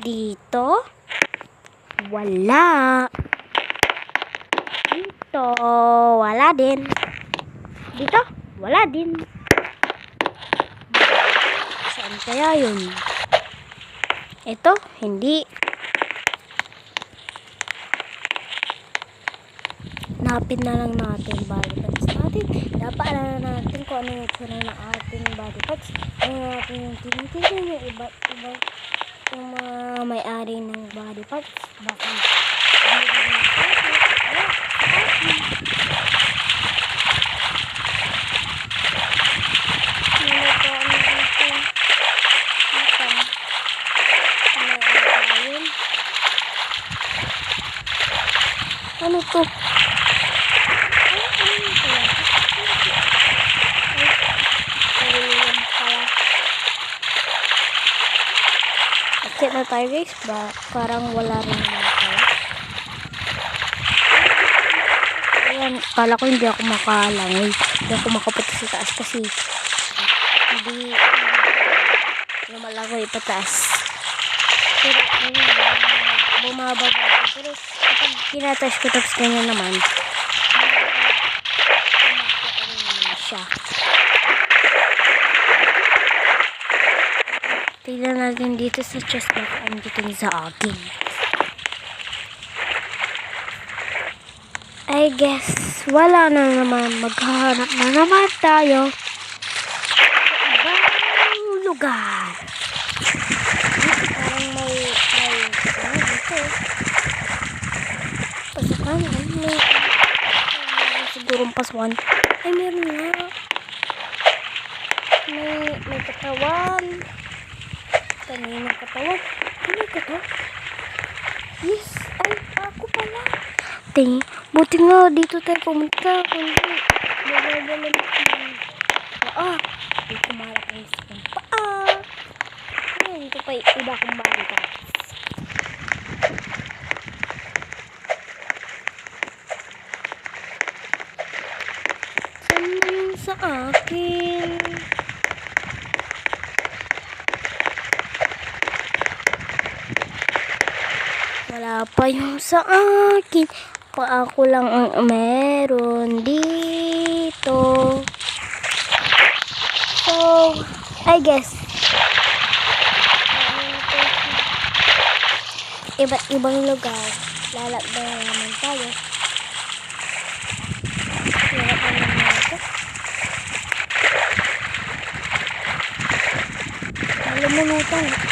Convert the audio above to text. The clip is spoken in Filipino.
Dito, wala. Dito, wala din. Dito, wala din. Saan kaya yun? Ito, hindi. Napin na lang natin body parts natin. Dapat alam natin kung ano yung tsura ng ating body parts. Ano natin yung tinitingnan yung iba yung mga may-ari ng body parts. Baka ano to? Okay na tayo guys, parang wala rin naman tayo. Ayan, kala ko hindi ako makalangoy. Hindi ako makapunta sa taas kasi hindi lumalangoy pataas. Pero ayun, bumababa ako. Pero kapag tinatouch ko tapos ganyan naman, siya. Tignan natin dito sa chest na anditin sa akin. I guess wala na naman, maghahanap na naman tayo sa ibang lugar. Dito parang may dito pasukan, may sigurong paswan. Ay meron nga, may katawan. Kaninong katawan? Ano ka to? Yes! Ay, ako pala. Ting, buti nga dito tayo pumunta. Kundi, magagalan ng paa. Dito malakay sa paa. Ay, dito pa iba kong balikat. Saan mo yung sa akin? Wala pa yung sa akin. Pa ako lang ang meron dito. So, I guess iba't ibang lugar. Lalakbay naman tayo. Lumulutan.